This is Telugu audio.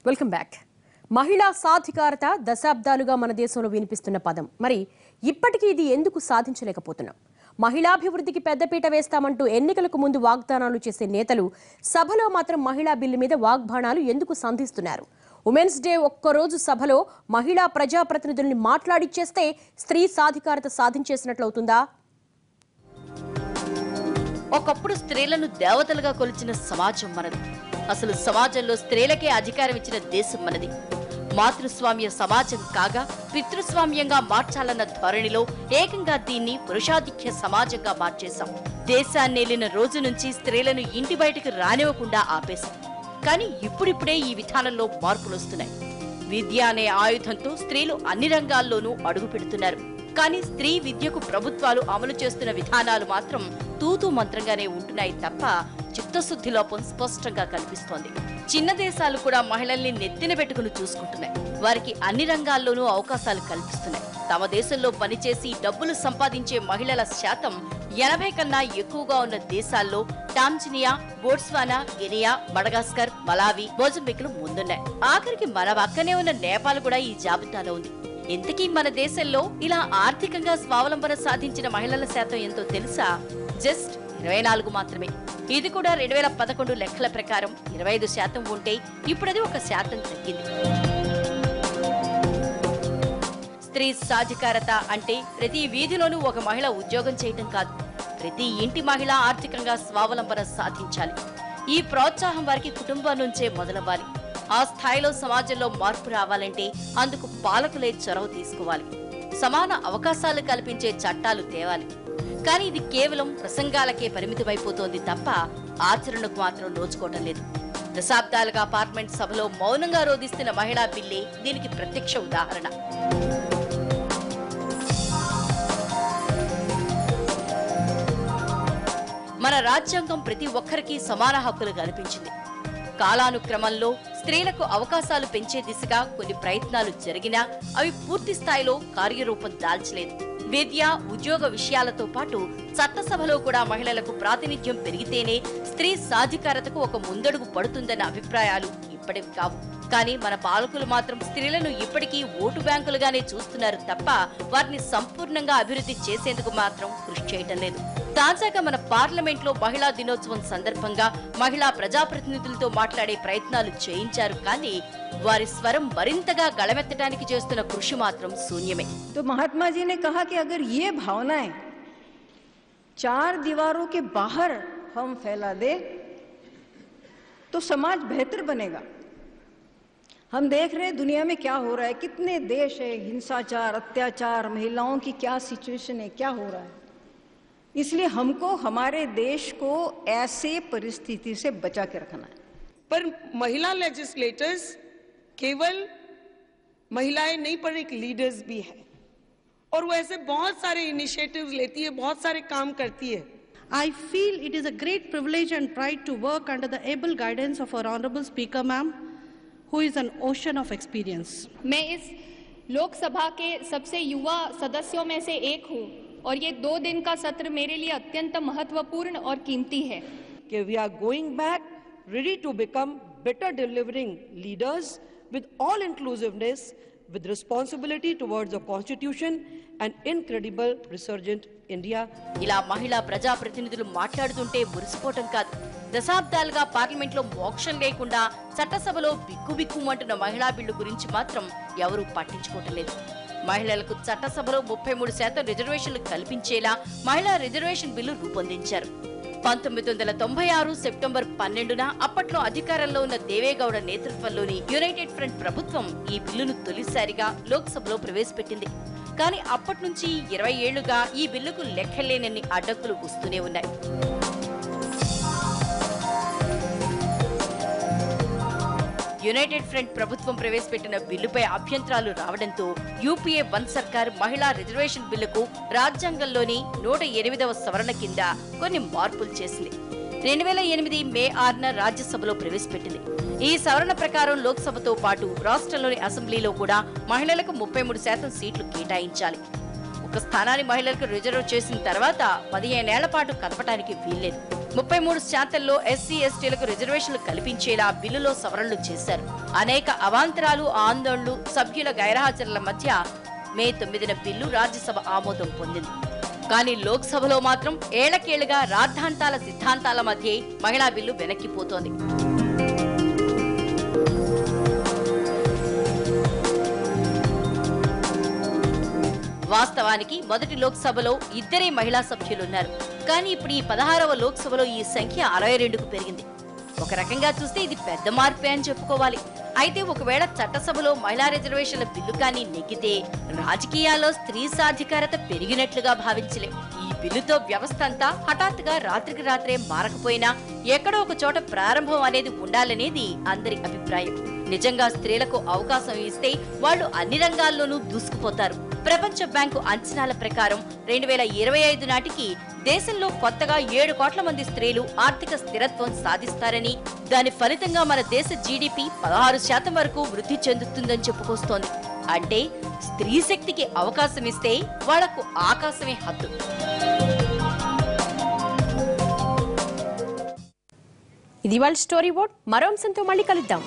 Welcome back. మహిళా సాధికారత దశాబ్దాలుగా మన దేశంలో వినిపిస్తున్న పదం. మరి ఇప్పటికీ ఇది ఎందుకు సాధించలేకపోతున్నాం? మహిళాభివృద్ధికి పెద్దపీట వేస్తామంటూ ఎన్నికలకు ముందు వాగ్దానాలు చేసే నేతలు సభలో మాత్రం మహిళా బిల్లు మీద వాగ్బాణాలు ఎందుకు సంధిస్తున్నారు? ఉమెన్స్ డే ఒక్కరోజు సభలో మహిళా ప్రజాప్రతినిధుల్ని మాట్లాడిచ్చేస్తే స్త్రీ సాధికారత సాధించేసినట్లవుతుందా? ఒకప్పుడు స్త్రీలను దేవతలుగా కొలిచిన సమాజం మనది. అసలు సమాజంలో స్త్రీలకే అధికారం ఇచ్చిన దేశం మనది. మాతృస్వామ్య సమాజం కాగా పితృస్వామ్యంగా మార్చాలన్న ధోరణిలో ఏకంగా దీన్ని పురుషాధిక్య సమాజంగా మార్చేశాం. దేశాన్నేలిన రోజు నుంచి స్త్రీలను ఇంటి బయటకు రానివ్వకుండా ఆపేశాం. కానీ ఇప్పుడిప్పుడే ఈ విధానంలో మార్పులు వస్తున్నాయి. విద్య అనే ఆయుధంతో స్త్రీలు అన్ని రంగాల్లోనూ అడుగు పెడుతున్నారు. కానీ స్త్రీ విద్యకు ప్రభుత్వాలు అమలు చేస్తున్న విధానాలు మాత్రం తూతూ మంత్రంగానే ఉంటున్నాయి తప్ప చిత్తశుద్ధి లోపం స్పష్టంగా కనిపిస్తోంది. చిన్న దేశాలు కూడా మహిళల్ని నెత్తిన పెట్టుకుని చూసుకుంటున్నాయి. వారికి అన్ని రంగాల్లోనూ అవకాశాలు కల్పిస్తున్నాయి. తమ దేశంలో పనిచేసి డబ్బులు సంపాదించే మహిళల శాతం 80 కన్నా ఎక్కువగా ఉన్న దేశాల్లో Tanzania, Botswana, Guinea, Madagascar, Malawi, మొజంబిక్లు ముందున్నాయి. ఆఖరికి మన పక్కనే ఉన్న నేపాల్ కూడా ఈ జాబితాలో ఉంది. ఇంతకీ మన దేశంలో ఇలా ఆర్థికంగా స్వావలంబన సాధించిన మహిళల శాతం ఎంతో తెలుసా? జస్ట్ 24 మాత్రమే. ఇది కూడా 2011 లెక్కల ప్రకారం 25% ఉంటే ఇప్పుడది 1% తగ్గింది. స్త్రీ సాధికారత అంటే ప్రతి వీధిలోనూ ఒక మహిళ ఉద్యోగం చేయటం కాదు. ప్రతి ఇంటి మహిళ ఆర్థికంగా స్వావలంబన సాధించాలి. ఈ ప్రోత్సాహం వారికి కుటుంబం నుంచే మొదలవ్వాలి. ఆ స్థాయిలో సమాజంలో మార్పు రావాలంటే అందుకు పాలకులే చొరవ తీసుకోవాలి. సమాన అవకాశాలు కల్పించే చట్టాలు తేవాలి. కానీ ఇది కేవలం ప్రసంగాలకే పరిమితమైపోతోంది తప్ప ఆచరణకు మాత్రం నోచుకోవటం లేదు. దశాబ్దాలుగా పార్లమెంట్ సభలో మౌనంగా రోధిస్తున్న మహిళా బిల్లే దీనికి ప్రత్యక్ష ఉదాహరణ. మన రాజ్యాంగం ప్రతి ఒక్కరికి సమాన హక్కులు కల్పించింది. కాలానుక్రమంలో స్త్రీలకు అవకాశాలు పెంచే దిశగా కొన్ని ప్రయత్నాలు జరిగినా అవి పూర్తి స్థాయిలో కార్యరూపం దాల్చలేదు. విద్య, ఉద్యోగ విషయాలతో పాటు చట్టసభలో కూడా మహిళలకు ప్రాతినిధ్యం పెరిగితేనే స్త్రీ సాధికారతకు ఒక ముందడుగు పడుతుందన్న అభిప్రాయాలు ఇప్పటివి కావు. కానీ మన పాలకులు మాత్రం స్త్రీలను ఇప్పటికీ ఓటు బ్యాంకులుగానే చూస్తున్నారు తప్ప వారిని సంపూర్ణంగా అభివృద్ధి చేసేందుకు మాత్రం కృషి చేయటం లేదు. తాజాగా మన పార్లమెంట్ లో మహిళా దినోత్సవం సందర్భంగా మహిళా ప్రజాప్రతినిధులతో మాట్లాడే ప్రయత్నాలు చేయించారు. కానీ వారి స్వరం మరింతగా గళమెత్తడానికి చేస్తున్న కృషి మాత్రం శూన్యమే. तो महात्मा जी ने कहा कि अगर ये भावनाएं 4 दीवारों के बाहर हम फैला दे तो समाज बेहतर बनेगा. हम देख रहे हैं दुनिया में क्या हो रहा है, कितने देश है, हिंसाचार, अत्याचार, महिलाओं की क्या सिचुएशन है, क्या हो रहा है. इसलिए हमको हमारे देश को ऐसे परिस्थिति से बचा के रखना है. पर महिला लेजिस्लेटर्स केवल महिलाएं नहीं पर एक लीडर्स भी है और वो ऐसे बहुत सारे इनिशिएटिव्स लेती है, बहुत सारे काम करती है. I feel it is a great privilege and pride to work under the able guidance of our honorable speaker ma'am, who is an ocean of experience. मैं इस लोकसभा के सबसे युवा सदस्यों में से एक हूं और ये 2 दिन का सत्र मेरे लिए अत्यंत महत्वपूर्ण और कीमती है. कि we are going back ready to become better delivering leaders with all inclusiveness, with responsibility towards the constitution and incredible resurgent India. ఇలా మహిళా ప్రజాప్రతినిధులు మాట్లాడుతుంటే మురిసిపోవటం కాదు. దశాబ్దాలుగా పార్లమెంట్ లో మోక్షం లేకుండా చట్టసభలో బిక్కుబిక్కుమంటున్న మహిళా బిల్లు గురించి మాత్రం ఎవరూ పట్టించుకోవటం లేదు. మహిళలకు చట్టసభలో 33% రిజర్వేషన్లు కల్పించేలా మహిళా రిజర్వేషన్ బిల్లు రూపొందించారు. 1996 సెప్టెంబర్ 12న అప్పట్లో అధికారంలో ఉన్న దేవేగౌడ నేతృత్వంలోని యునైటెడ్ ఫ్రంట్ ప్రభుత్వం ఈ బిల్లును తొలిసారిగా లోక్సభలో ప్రవేశపెట్టింది. కానీ అప్పటి నుంచి 20 ఏళ్లుగా ఈ బిల్లుకు లెక్కలేనన్ని అడ్డంకులు వస్తూనే ఉన్నాయి. యునైటెడ్ ఫ్రంట్ ప్రభుత్వం ప్రవేశపెట్టిన బిల్లుపై అభ్యంతరాలు రావడంతో యూపీఏ 1 సర్కార్ మహిళా రిజర్వేషన్ బిల్లుకు రాజ్యాంగంలోని 108వ సవరణ కింద కొన్ని మార్పులు చేసింది. 2008 మే 6న రాజ్యసభలో ప్రవేశపెట్టింది. ఈ సవరణ ప్రకారం లోక్సభతో పాటు రాష్ట్రంలోని అసెంబ్లీలో కూడా మహిళలకు 33% సీట్లు కేటాయించాలి. ఒక్క స్థానాన్ని మహిళలకు రిజర్వ్ చేసిన తర్వాత 15 ఏళ్ల పాటు కదపడానికి వీల్లేదు. 33% ఎస్సీ ఎస్టీలకు రిజర్వేషన్లు కల్పించేలా బిల్లులో సవరణలు చేశారు. అనేక అవాంతరాలు, ఆందోళనలు, సభ్యుల గైర్హాజరుల మధ్య మే 9న బిల్లు రాజ్యసభ ఆమోదం పొందింది. కానీ లోక్సభలో మాత్రం ఏళ్లకేళ్లుగా రాద్ధాంతాల సిద్ధాంతాల మధ్యే మహిళా బిల్లు వెనక్కిపోతోంది. వాస్తవానికి మొదటి లోక్సభలో 2 మహిళా సభ్యులున్నారు. కానీ ఇప్పుడు ఈ 16వ లోక్సభలో ఈ సంఖ్య 62కు పెరిగింది. ఒక రకంగా చూస్తే ఇది పెద్ద మార్పే అని చెప్పుకోవాలి. అయితే ఒకవేళ చట్టసభలో మహిళా రిజర్వేషన్ల బిల్లు కానీ నెగ్గితే రాజకీయాల్లో స్త్రీ సాధికారత పెరిగినట్లుగా భావించలేం. ఈ బిల్లుతో వ్యవస్థ అంతా హఠాత్తుగా రాత్రికి రాత్రే మారకపోయినా ఎక్కడో ఒక చోట ప్రారంభం అనేది ఉండాలనేది అందరి అభిప్రాయం. నిజంగా స్త్రీలకు అవకాశం ఇస్తే వాళ్ళు అన్ని రంగాల్లోనూ దూసుకుపోతారు. ప్రపంచ బ్యాంకు అంచనాల ప్రకారం 2025 నాటికి దేశంలో కొత్తగా 7 కోట్ల మంది స్త్రీలు ఆర్థిక స్థిరత్వం సాధిస్తారని, దాని ఫలితంగా మన దేశ జీడీపీ 16% వరకు వృద్ధి చెందుతుందని చెప్పుకొస్తోంది. అంటే స్త్రీ శక్తికి అవకాశం ఇస్తే వాళ్లకు ఆకాశమే హద్దు. ఇది వాళ్ళ స్టోరీ బోర్డ్. మరో అంశంతో మళ్ళీ కలుద్దాం.